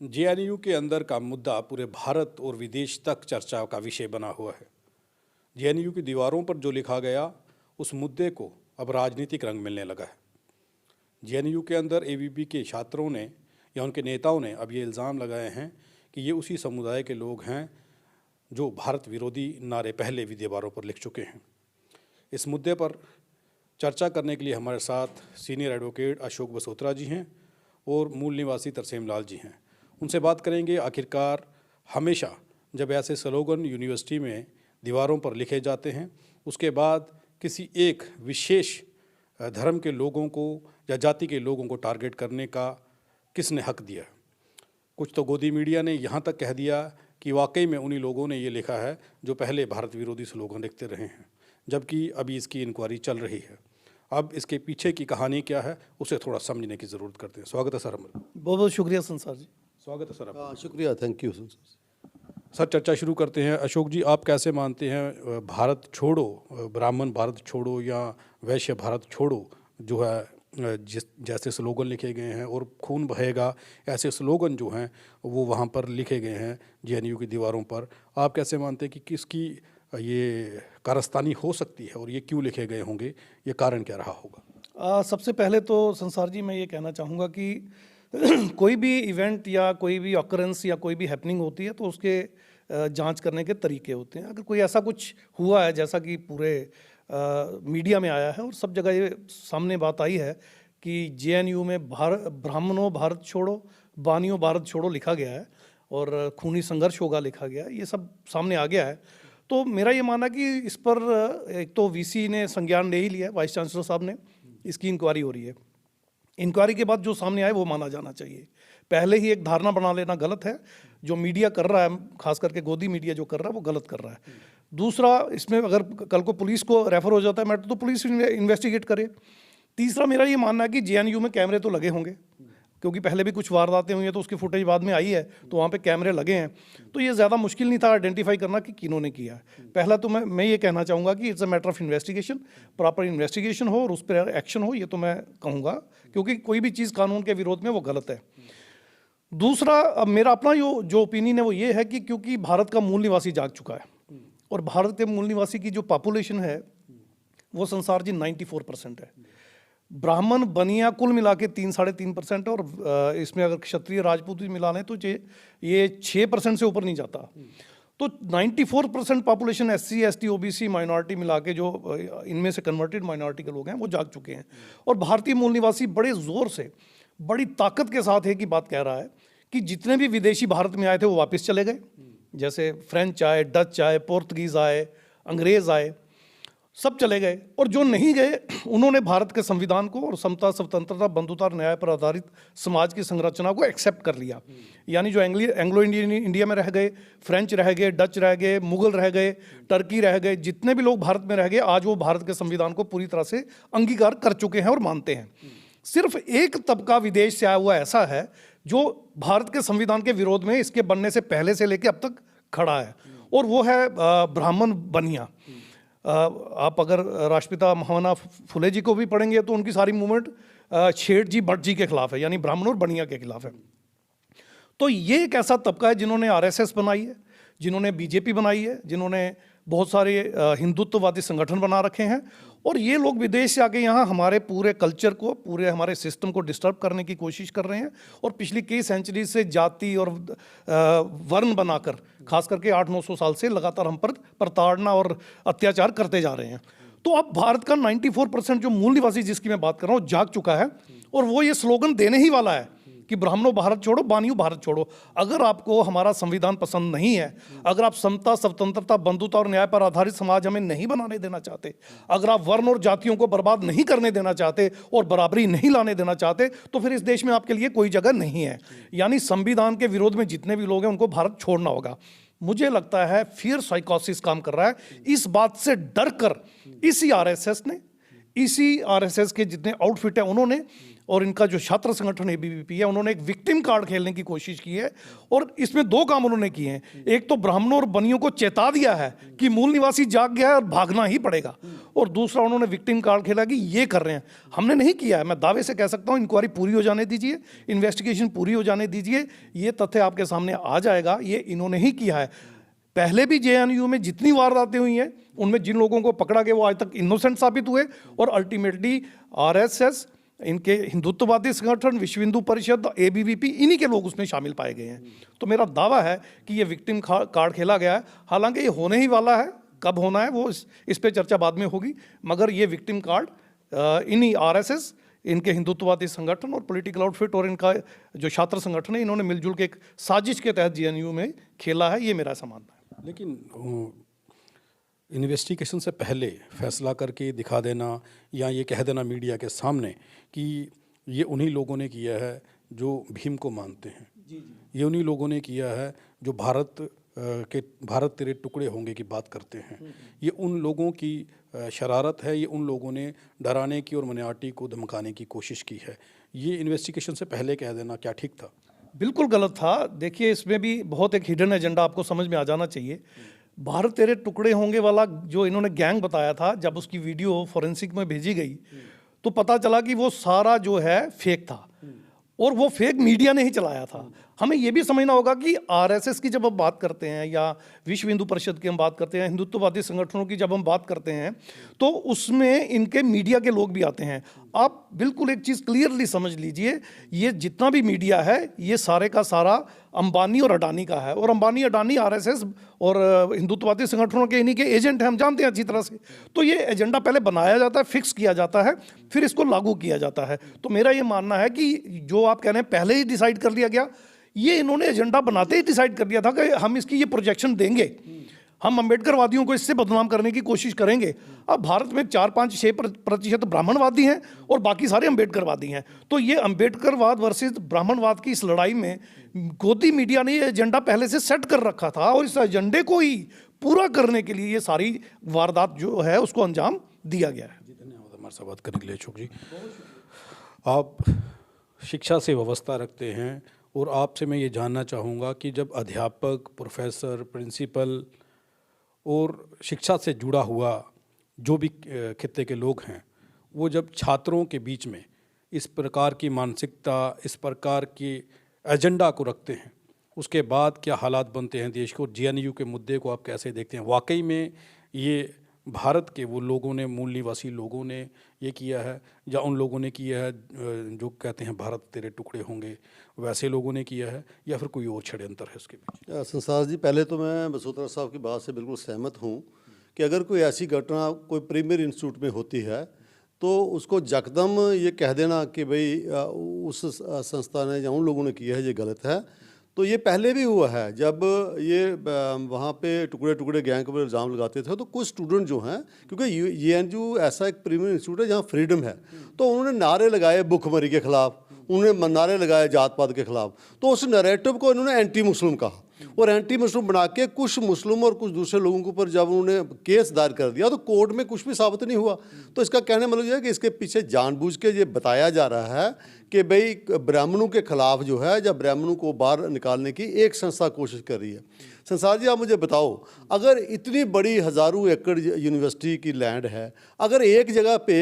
JNU के अंदर का मुद्दा पूरे भारत और विदेश तक चर्चा का विषय बना हुआ है। जेएनयू की दीवारों पर जो लिखा गया, उस मुद्दे को अब राजनीतिक रंग मिलने लगा है। जेएनयू के अंदर एबीवी के छात्रों ने या उनके नेताओं ने अब ये इल्ज़ाम लगाए हैं कि ये उसी समुदाय के लोग हैं जो भारत विरोधी नारे पहले भी दीवारों पर लिख चुके हैं। इस मुद्दे पर चर्चा करने के लिए हमारे साथ सीनियर एडवोकेट अशोक बसोत्रा जी हैं और मूल निवासी तरसेम लाल जी हैं। उनसे बात करेंगे, आखिरकार हमेशा जब ऐसे स्लोगन यूनिवर्सिटी में दीवारों पर लिखे जाते हैं, उसके बाद किसी एक विशेष धर्म के लोगों को या जाति के लोगों को टारगेट करने का किसने हक दिया। कुछ तो गोदी मीडिया ने यहाँ तक कह दिया कि वाकई में उन्हीं लोगों ने ये लिखा है जो पहले भारत विरोधी स्लोगन लिखते रहे हैं, जबकि अभी इसकी इंक्वायरी चल रही है। अब इसके पीछे की कहानी क्या है, उसे थोड़ा समझने की ज़रूरत करते हैं। स्वागत है सर। बहुत बहुत शुक्रिया संसार जी। स्वागत है सर। शुक्रिया, थैंक यू सर। चर्चा शुरू करते हैं। अशोक जी, आप कैसे मानते हैं भारत छोड़ो, ब्राह्मण भारत छोड़ो या वैश्य भारत छोड़ो जो है जैसे स्लोगन लिखे गए हैं और खून बहेगा ऐसे स्लोगन जो हैं वो वहाँ पर लिखे गए हैं जेएनयू की दीवारों पर, आप कैसे मानते हैं कि किसकी ये कारस्तानी हो सकती है और ये क्यों लिखे गए होंगे, ये कारण क्या रहा होगा? सबसे पहले तो संसार जी मैं ये कहना चाहूँगा कि कोई भी इवेंट या कोई भी ऑकरेंस या कोई भी हैपनिंग होती है तो उसके जांच करने के तरीके होते हैं। अगर कोई ऐसा कुछ हुआ है जैसा कि पूरे मीडिया में आया है और सब जगह ये सामने बात आई है कि जेएनयू में ब्राह्मणों भारत छोड़ो, बानियों भारत छोड़ो लिखा गया है और खूनी संघर्ष होगा लिखा गया है, ये सब सामने आ गया है, तो मेरा ये मानना कि इस पर एक तो वीसी ने संज्ञान ले ही लिया है, वाइस चांसलर साहब ने, इसकी इंक्वायरी हो रही है। इंक्वायरी के बाद जो सामने आए वो माना जाना चाहिए। पहले ही एक धारणा बना लेना गलत है। जो मीडिया कर रहा है, खास करके गोदी मीडिया जो कर रहा है वो गलत कर रहा है। दूसरा, इसमें अगर कल को पुलिस को रेफर हो जाता है मैटर तो पुलिस इन्वेस्टिगेट करे। तीसरा, मेरा ये मानना है कि जेएनयू में कैमरे तो लगे होंगे, क्योंकि पहले भी कुछ वारदातें हुई हैं तो उसकी फुटेज बाद में आई है, तो वहाँ पे कैमरे लगे हैं, तो ये ज़्यादा मुश्किल नहीं था आइडेंटिफाई करना कि किन्होंने किया है। पहला तो मैं ये कहना चाहूँगा कि it's a matter of investigation, proper investigation हो और उस पर एक्शन हो, ये तो मैं कहूँगा, क्योंकि कोई भी चीज़ कानून के विरोध में वो गलत है। दूसरा, अब मेरा अपना जो ओपिनियन है वो ये है कि क्योंकि भारत का मूल निवासी जाग चुका है और भारत के मूल निवासी की जो पॉपुलेशन है वो संसार जी 94% है। ब्राह्मण बनिया कुल मिला के 3-3.5% और इसमें अगर क्षत्रिय राजपूत भी मिला लें तो ये 6% से ऊपर नहीं जाता। तो 94% population SC ST OBC minority मिला के जो इनमें से कन्वर्टेड माइनॉरिटी के लोग हैं वो जाग चुके हैं और भारतीय मूल निवासी बड़े ज़ोर से, बड़ी ताकत के साथ एक ही बात कह रहा है कि जितने भी विदेशी भारत में आए थे वो वापस चले गए। जैसे फ्रेंच आए, डच आए, पोर्तुगीज़ आए, अंग्रेज़ आए, सब चले गए, और जो नहीं गए उन्होंने भारत के संविधान को और समता, स्वतंत्रता, बंधुता और न्याय पर आधारित समाज की संरचना को एक्सेप्ट कर लिया। यानी जो एंग्लो इंडियन इंडिया में रह गए, फ्रेंच रह गए, डच रह गए, मुगल रह गए, टर्की रह गए, जितने भी लोग भारत में रह गए आज वो भारत के संविधान को पूरी तरह से अंगीकार कर चुके हैं और मानते हैं। सिर्फ एक तबका विदेश से आया हुआ ऐसा है जो भारत के संविधान के विरोध में इसके बनने से पहले से लेकर अब तक खड़ा है, और वो है ब्राह्मण बनिया। आप अगर राष्ट्रपिता महामना फुले जी को भी पढ़ेंगे तो उनकी सारी मूवमेंट छेठ जी भट्ट जी के खिलाफ है, यानी ब्राह्मण और बनिया के खिलाफ है। तो ये एक ऐसा तबका है जिन्होंने RSS बनाई है, जिन्होंने BJP बनाई है, जिन्होंने बहुत सारे हिंदुत्ववादी संगठन बना रखे हैं, और ये लोग विदेश से आके यहाँ हमारे पूरे कल्चर को, पूरे हमारे सिस्टम को डिस्टर्ब करने की कोशिश कर रहे हैं और पिछली कई सेंचुरी से जाति और वर्ण बनाकर खास करके 800-900 साल से लगातार हम पर प्रताड़ना और अत्याचार करते जा रहे हैं। तो अब भारत का 94% जो मूल निवासी जिसकी मैं बात कर रहा हूँ जाग चुका है और वो ये स्लोगन देने ही वाला है कि ब्राह्मणों भारत छोड़ो, बानियों भारत छोड़ो। अगर आपको हमारा संविधान पसंद नहीं है, अगर आप समता, स्वतंत्रता, बंधुता और न्याय पर आधारित समाज हमें नहीं बनाने देना चाहते, अगर आप वर्ण और जातियों को बर्बाद नहीं करने देना चाहते और बराबरी नहीं लाने देना चाहते, तो फिर इस देश में आपके लिए कोई जगह नहीं है। यानी संविधान के विरोध में जितने भी लोग हैं उनको भारत छोड़ना होगा। मुझे लगता है फियर साइकोसिस काम कर रहा है। इस बात से डर कर इसी RSS के जितने आउटफिट है उन्होंने और इनका जो छात्र संगठन ABVP है उन्होंने एक विक्टिम कार्ड खेलने की कोशिश की है और इसमें दो काम उन्होंने किए हैं। एक तो ब्राह्मणों और बनियों को चेता दिया है कि मूल निवासी जाग गया है और भागना ही पड़ेगा, और दूसरा उन्होंने विक्टिम कार्ड खेला कि ये कर रहे हैं। हमने नहीं किया है। मैं दावे से कह सकता हूँ, इंक्वायरी पूरी हो जाने दीजिए, इन्वेस्टिगेशन पूरी हो जाने दीजिए, ये तथ्य आपके सामने आ जाएगा। ये इन्होंने ही किया है। पहले भी जेएनयू में जितनी वारदातें हुई हैं उनमें जिन लोगों को पकड़ा गया वो आज तक इनोसेंट साबित हुए, और अल्टीमेटली आरएसएस, इनके हिंदुत्ववादी संगठन, विश्व हिंदू परिषद, एबीवीपी, इन्हीं के लोग उसमें शामिल पाए गए हैं। तो मेरा दावा है कि ये विक्टिम कार्ड खेला गया है। हालांकि ये होने ही वाला है, कब होना है वो इस पे चर्चा बाद में होगी, मगर ये विक्टिम कार्ड इन्हीं आरएसएस, इनके हिंदुत्ववादी संगठन और पॉलिटिकल आउटफिट और इनका जो छात्र संगठन है, इन्होंने मिलजुल के एक साजिश के तहत जेएनयू में खेला है। ये मेरा ऐसा मानना है। लेकिन इन्वेस्टिगेशन से पहले फैसला करके दिखा देना या ये कह देना मीडिया के सामने कि ये उन्हीं लोगों ने किया है जो भीम को मानते हैं, ये उन्हीं लोगों ने किया है जो भारत तेरे टुकड़े होंगे की बात करते हैं, ये उन लोगों की शरारत है, ये उन लोगों ने डराने की और माइनॉरिटी को धमकाने की कोशिश की है, ये इन्वेस्टिगेशन से पहले कह देना क्या ठीक था? बिल्कुल गलत था। देखिए, इसमें भी बहुत एक हिडन एजेंडा आपको समझ में आ जाना चाहिए। भारत तेरे टुकड़े होंगे वाला जो इन्होंने गैंग बताया था, जब उसकी वीडियो फॉरेंसिक में भेजी गई तो पता चला कि वो सारा जो है फेक था, और वो फेक मीडिया ने ही चलाया था। हमें ये भी समझना होगा कि आरएसएस की जब हम बात करते हैं या विश्व हिंदू परिषद की हम बात करते हैं, हिंदुत्ववादी संगठनों की जब हम बात करते हैं, तो उसमें इनके मीडिया के लोग भी आते हैं। आप बिल्कुल एक चीज़ क्लियरली समझ लीजिए, ये जितना भी मीडिया है ये सारे का सारा अंबानी और अडानी का है, और अंबानी अडानी आरएसएस और हिंदुत्ववादी संगठनों के इन्हीं के एजेंट हैं, हम जानते हैं अच्छी तरह से। तो ये एजेंडा पहले बनाया जाता है, फिक्स किया जाता है, फिर इसको लागू किया जाता है। तो मेरा ये मानना है कि जो आप कह रहे हैं पहले ही डिसाइड कर लिया गया, ये इन्होंने एजेंडा बनाते ही डिसाइड कर दिया था कि हम इसकी ये प्रोजेक्शन देंगे, हम अम्बेडकरवादियों को इससे बदनाम करने की कोशिश करेंगे। अब भारत में 4-5-6% ब्राह्मणवादी हैं और बाकी सारे अम्बेडकरवादी हैं। तो ये अम्बेडकरवाद वर्सेस ब्राह्मणवाद की इस लड़ाई में गोदी मीडिया ने ये एजेंडा पहले से सेट कर रखा था, और इस एजेंडे को ही पूरा करने के लिए ये सारी वारदात जो है उसको अंजाम दिया गया है। धन्यवाद हमारे साथ बात करने के लिए अशोक जी। आप शिक्षा से व्यवस्था रखते हैं, और आपसे मैं ये जानना चाहूँगा कि जब अध्यापक, प्रोफेसर, प्रिंसिपल और शिक्षा से जुड़ा हुआ जो भी खित्ते के लोग हैं, वो जब छात्रों के बीच में इस प्रकार की मानसिकता, इस प्रकार की एजेंडा को रखते हैं, उसके बाद क्या हालात बनते हैं देश को? जेएनयू के मुद्दे को आप कैसे देखते हैं? वाकई में ये भारत के वो लोगों ने, मूल निवासी लोगों ने ये किया है, या उन लोगों ने किया है जो कहते हैं भारत तेरे टुकड़े होंगे, वैसे लोगों ने किया है, या फिर कोई और षड्यंत्र है उसके पीछे? संसार जी, पहले तो मैं बसोत्रा साहब की बात से बिल्कुल सहमत हूँ कि अगर कोई ऐसी घटना कोई प्रीमियर इंस्टीट्यूट में होती है तो उसको यकदम ये कह देना कि भाई उस संस्था ने या उन लोगों ने किया है, ये गलत है। तो ये पहले भी हुआ है, जब ये वहाँ पे टुकड़े टुकड़े गैंग पर इल्ज़ाम लगाते थे तो कुछ स्टूडेंट जो हैं, क्योंकि जेएनयू ऐसा एक प्रीमियर इंस्टीट्यूट है जहाँ फ्रीडम है, तो उन्होंने नारे लगाए भुखमरी के ख़िलाफ़, उन्होंने नारे लगाए जात पात के ख़िलाफ़। तो उस नैरेटिव को इन्होंने एंटी मुस्लिम कहा, और एंटी मुस्लिम बना के कुछ मुस्लिम और कुछ दूसरे लोगों के ऊपर जब उन्होंने केस दायर कर दिया तो कोर्ट में कुछ भी साबित नहीं हुआ। तो इसका कहने मतलब यह है कि इसके पीछे जानबूझ के ये बताया जा रहा है कि भाई ब्राह्मणों के खिलाफ जो है, या ब्राह्मणों को बाहर निकालने की एक संस्था कोशिश कर रही है। संसार जी, आप मुझे बताओ, अगर इतनी बड़ी हज़ारों एकड़ यूनिवर्सिटी की लैंड है, अगर एक जगह पे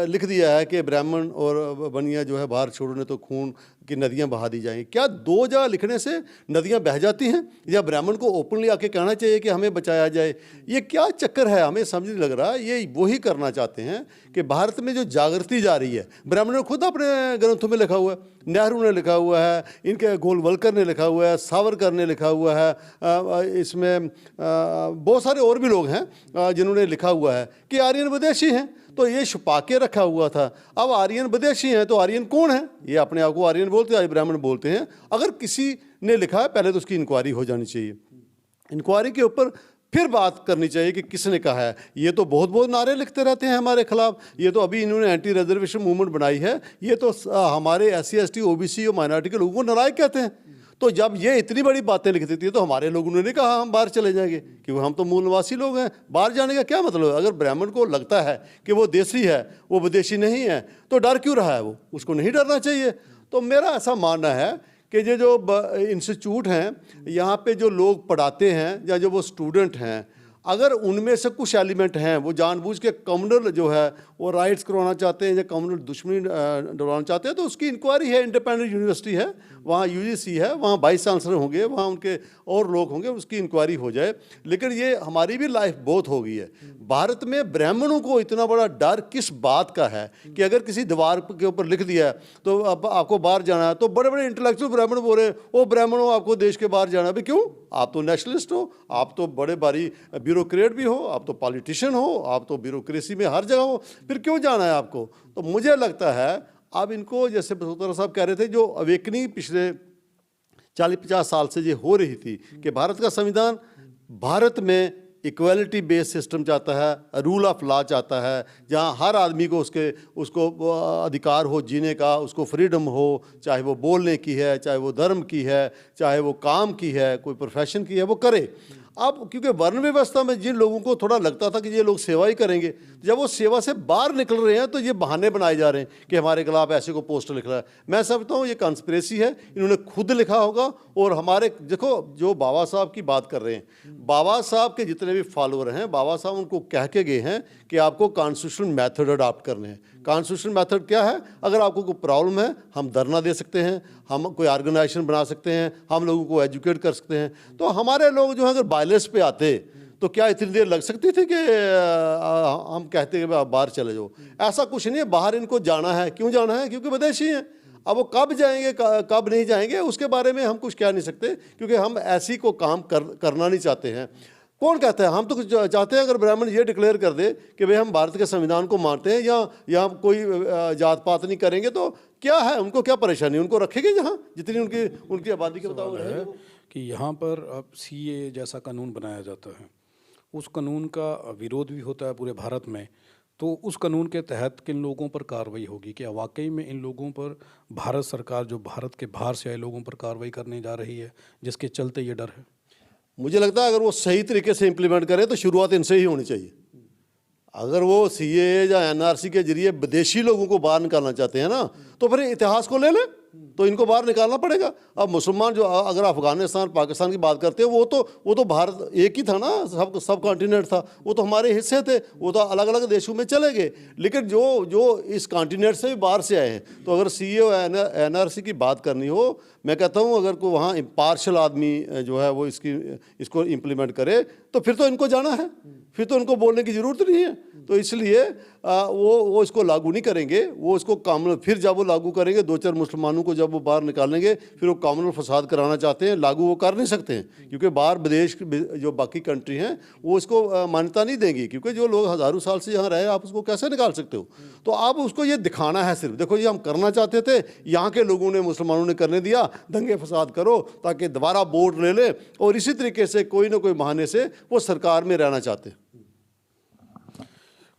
लिख दिया है कि ब्राह्मण और बनिया जो है बाहर छोड़ने तो खून की नदियां बहा दी जाएं, क्या 2 जगह लिखने से नदियां बह जाती हैं? या ब्राह्मण को ओपनली आके कहना चाहिए कि हमें बचाया जाए? ये क्या चक्कर है, हमें समझ नहीं लग रहा। ये वही करना चाहते हैं कि भारत में जो जागृति जा रही है, ब्राह्मणों ने खुद अपने ग्रंथों में लिखा हुआ है, नेहरू ने लिखा हुआ है, इनके गोलवलकर ने लिखा हुआ है, सावरकर ने लिखा हुआ है, इसमें बहुत सारे और भी लोग हैं जिन्होंने लिखा हुआ है कि आर्यन विदेशी हैं। तो ये छुपा के रखा हुआ था। अब आर्यन विदेशी हैं तो आर्यन कौन है? ये अपने आप को आर्यन बोलते हैं, आज ब्राह्मण बोलते हैं। अगर किसी ने लिखा है, पहले तो उसकी इंक्वायरी हो जानी चाहिए, इंक्वायरी के ऊपर फिर बात करनी चाहिए कि किसने कहा है। ये तो बहुत बहुत नारे लिखते रहते हैं हमारे खिलाफ, ये तो अभी इन्होंने एंटी रिजर्वेशन मूवमेंट बनाई है, ये तो हमारे SC ST OBC और माइनॉरिटी के लोगों को नालायक कहते हैं। तो जब ये इतनी बड़ी बातें लिख देती है तो हमारे लोगों ने नहीं कहा हम बाहर चले जाएंगे, क्योंकि हम तो मूल निवासी लोग हैं, बाहर जाने का क्या मतलब? अगर ब्राह्मण को लगता है कि वो देसी है, वो विदेशी नहीं है, तो डर क्यों रहा है? वो उसको नहीं डरना चाहिए। तो मेरा ऐसा मानना है कि ये जो इंस्टीट्यूट हैं, यहाँ पे जो लोग पढ़ाते हैं या जो वो स्टूडेंट हैं, अगर उनमें से कुछ एलिमेंट हैं वो जानबूझ के कम्युनल जो है वो राइट्स करवाना चाहते हैं या कम्युनल दुश्मनी डलवाना चाहते हैं, तो उसकी इंक्वायरी है, इंडिपेंडेंट यूनिवर्सिटी है, वहाँ यूजीसी है, वहाँ वाइस चांसलर होंगे, वहाँ उनके और लोग होंगे, उसकी इंक्वायरी हो जाए। लेकिन ये हमारी भी लाइफ बहुत हो गई है। भारत में ब्राह्मणों को इतना बड़ा डर किस बात का है कि अगर किसी दीवार के ऊपर लिख दिया है तो अब आपको बाहर जाना है, तो बड़े बड़े इंटेलेक्चुअल ब्राह्मण बोल रहे हैं ओ ब्राह्मणों आपको देश के बाहर जाना है। भाई क्यों? आप तो नेशनलिस्ट हो, आप तो बड़े भारी ब्यूरोक्रेट भी हो, आप तो पॉलिटिशियन हो, आप तो ब्यूरोक्रेसी में हर जगह हो, फिर क्यों जाना है आपको? तो मुझे लगता है अब इनको, जैसे बसोतरा साहब कह रहे थे, जो अवेकनिंग पिछले 40-50 साल से ये हो रही थी कि भारत का संविधान भारत में इक्वलिटी बेस्ड सिस्टम चाहता है, रूल ऑफ लॉ चाहता है, जहाँ हर आदमी को उसको अधिकार हो जीने का, उसको फ्रीडम हो, चाहे वो बोलने की है, चाहे वो धर्म की है, चाहे वो काम की है, कोई प्रोफेशन की है, वो करे। अब क्योंकि वर्ण व्यवस्था में जिन लोगों को थोड़ा लगता था कि ये लोग सेवा ही करेंगे, जब वो सेवा से बाहर निकल रहे हैं तो ये बहाने बनाए जा रहे हैं कि हमारे खिलाफ ऐसे को पोस्टर लिख रहा है। मैं समझता हूँ ये कॉन्स्पिरेसी है, इन्होंने खुद लिखा होगा। और हमारे देखो जो बाबा साहब की बात कर रहे हैं, बाबा साहब के जितने भी फॉलोअर हैं, बाबा साहब उनको कह के गए हैं कि आपको कॉन्स्टिट्यूशनल मेथड अडॉप्ट करने हैं। कॉन्स्टिट्यूशनल मेथड क्या है? अगर आपको कोई प्रॉब्लम है, हम धरना दे सकते हैं, हम कोई ऑर्गेनाइजेशन बना सकते हैं, हम लोगों को एजुकेट कर सकते हैं। तो हमारे लोग जो है अगर वायलेंस पे आते तो क्या इतनी देर लग सकती थी कि हम कहते हैं आप बाहर चले जाओ? ऐसा कुछ नहीं है। बाहर इनको जाना है। क्यों जाना है? क्योंकि विदेशी हैं। अब वो कब जाएंगे कब नहीं जाएंगे उसके बारे में हम कुछ कह नहीं सकते, क्योंकि हम ऐसी को काम करना नहीं चाहते हैं। कौन कहता है? हम तो कुछ चाहते हैं अगर ब्राह्मण ये डिक्लेयर कर दे कि भाई हम भारत के संविधान को मानते हैं या हम कोई जात पात नहीं करेंगे, तो क्या है? उनको क्या परेशानी? उनको रखेंगे जहाँ जितनी उनकी आबादी के बताओ है कि यहाँ पर अब सीए जैसा कानून बनाया जाता है, उस कानून का विरोध भी होता है पूरे भारत में। तो उस कानून के तहत किन लोगों पर कार्रवाई होगी? क्या वाकई में इन लोगों पर भारत सरकार जो भारत के बाहर से आए लोगों पर कार्रवाई करने जा रही है, जिसके चलते ये डर है? मुझे लगता है अगर वो सही तरीके से इम्प्लीमेंट करें तो शुरुआत इनसे ही होनी चाहिए। अगर वो सीए या एनआरसी के जरिए विदेशी लोगों को बाहर निकालना चाहते हैं ना, तो फिर इतिहास को ले लें, तो इनको बाहर निकालना पड़ेगा। अब मुसलमान जो अगर अफगानिस्तान पाकिस्तान की बात करते हैं, वो तो भारत एक ही था ना, सब कॉन्टिनेंट था, वो तो हमारे हिस्से थे, वो तो अलग अलग देशों में चले गए। लेकिन जो इस कॉन्टिनेंट से भी बाहर से आए हैं, तो अगर सीए और एनआरसी की बात करनी हो, मैं कहता हूँ अगर कोई वहाँ इम्पार्शल आदमी जो है वो इसको इम्प्लीमेंट करे तो फिर तो इनको जाना है, फिर तो उनको बोलने की ज़रूरत नहीं है। तो इसलिए वो इसको लागू नहीं करेंगे। वो इसको कॉमनल, फिर जब वो लागू करेंगे 2-4 मुसलमानों को जब वो बाहर निकालेंगे, फिर वो कॉमनल फसाद कराना चाहते हैं, लागू वो कर नहीं सकते हैं, क्योंकि बाहर विदेश जो बाकी कंट्री हैं वो इसको मान्यता नहीं देंगी, क्योंकि जो लोग हज़ारों साल से यहाँ रहे आप उसको कैसे निकाल सकते हो? तो आप उसको ये दिखाना है सिर्फ, देखो ये हम करना चाहते थे, यहाँ के लोगों ने मुसलमानों ने करने दिया, दंगे फसाद करो ताकि दोबारा वोट ले ले, और इसी तरीके से कोई ना कोई बहाने से वो सरकार में रहना चाहते हैं।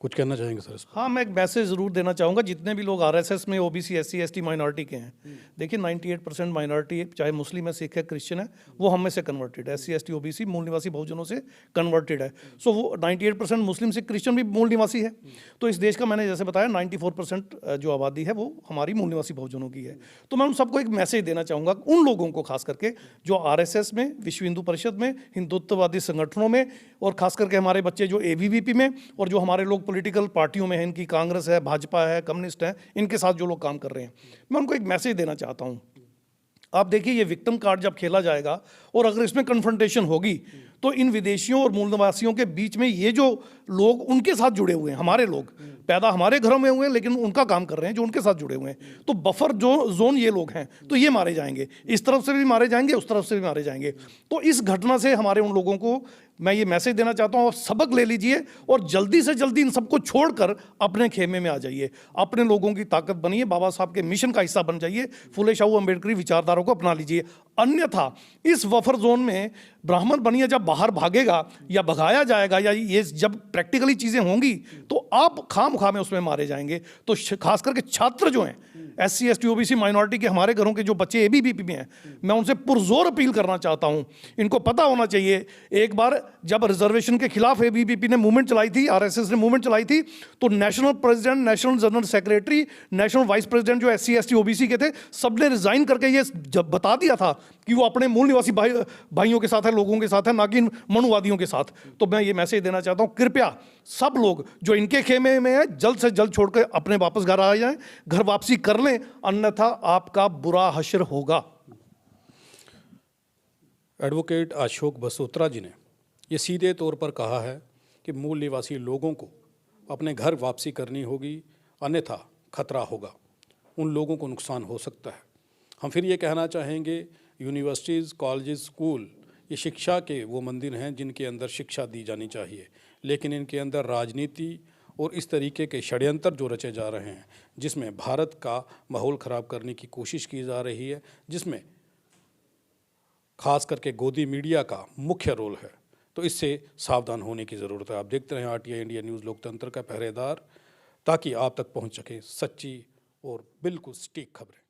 कुछ कहना चाहेंगे सर? हाँ, मैं एक मैसेज ज़रूर देना चाहूँगा जितने भी लोग आरएसएस में ओबीसी एससी एसटी माइनॉरिटी के हैं। देखिए 98% माइनॉरिटी, चाहे मुस्लिम है, सिख है, क्रिश्चियन है, वो हम में से कन्वर्टेड है। एससी एसटी ओबीसी मूल निवासी बहुजनों से कन्वर्टेड है। सो वो 98% मुस्लिम सिख क्रिश्चियन भी मूल निवासी है। तो इस देश का मैंने जैसे बताया 94% जो आबादी है वो हमारी मूल निवासी बहुजनों की है। तो मैं उन सबको एक मैसेज देना चाहूँगा, उन लोगों को खास करके जो आरएसएस में, विश्व हिंदू परिषद में, हिंदुत्ववादी संगठनों में, और खास करके हमारे बच्चे जो एबीवीपी में, और जो हमारे लोग पॉलिटिकल पार्टियों में हैं, इनकी कांग्रेस है, भाजपा है, कम्युनिस्ट है, इनके साथ जो लोग काम कर रहे हैं, मैं उनको एक मैसेज देना चाहता हूं। आप देखिए ये विक्टिम कार्ड जब खेला जाएगा और अगर इसमें कन्फ्रंटेशन होगी तो इन विदेशियों और मूल निवासियों के बीच में ये जो लोग उनके साथ जुड़े हुए हैं, हमारे लोग पैदा हमारे घरों में हुए हैं लेकिन उनका काम कर रहे हैं जो उनके साथ जुड़े हुए हैं, तो बफर जो जोन ये लोग हैं, तो ये मारे जाएंगे, इस तरफ से भी मारे जाएंगे, उस तरफ से भी मारे जाएंगे। तो इस घटना से हमारे उन लोगों को मैं ये मैसेज देना चाहता हूँ, सबक ले लीजिए और जल्दी से जल्दी इन सबको छोड़कर अपने खेमे में आ जाइए, अपने लोगों की ताकत बनिए, बाबा साहब के मिशन का हिस्सा बन जाइए, फुले शाहू अम्बेडकरी विचारधारा को अपना लीजिए। अन्यथा इस बफर जोन में ब्राह्मण बनिए जब बाहर भागेगा या भगाया जाएगा, या ये जब प्रैक्टिकली चीज़ें होंगी तो आप खामखा में उसमें मारे जाएंगे। तो खास करके छात्र जो हैं, SC ST OBC माइनॉरिटी के हमारे घरों के जो बच्चे ABVP में हैं, मैं उनसे पुरजोर अपील करना चाहता हूं, इनको पता होना चाहिए, एक बार जब रिजर्वेशन के खिलाफ ABVP ने मूवमेंट चलाई थी, RSS ने मूवमेंट चलाई थी, तो national president, national general secretary, national vice president जो SC ST OBC के थे, सबने रिजाइन करके ये जब बता दिया था कि वो अपने मूल निवासी भाइयों के साथ है, लोगों के साथ है, ना कि मनुवादियों के साथ। तो मैं ये मैसेज देना चाहता हूं, कृपया सब लोग जो इनके खेमे में है जल्द से जल्द छोड़कर अपने वापस घर आ जाएं, घर वापसी कर लें, अन्यथा आपका बुरा हश्र होगा। एडवोकेट अशोक बसोत्रा जी ने ये सीधे तौर पर कहा है कि मूल निवासी लोगों को अपने घर वापसी करनी होगी, अन्यथा खतरा होगा, उन लोगों को नुकसान हो सकता है। हम फिर ये कहना चाहेंगे, यूनिवर्सिटीज़, कॉलेजेस, स्कूल ये शिक्षा के वो मंदिर हैं जिनके अंदर शिक्षा दी जानी चाहिए, लेकिन इनके अंदर राजनीति और इस तरीके के षड्यंत्र जो रचे जा रहे हैं, जिसमें भारत का माहौल ख़राब करने की कोशिश की जा रही है, जिसमें खास करके गोदी मीडिया का मुख्य रोल है, तो इससे सावधान होने की ज़रूरत है। आप देखते रहें RTI इंडिया न्यूज़, लोकतंत्र का पहरेदार, ताकि आप तक पहुंच सकें सच्ची और बिल्कुल सटीक खबरें।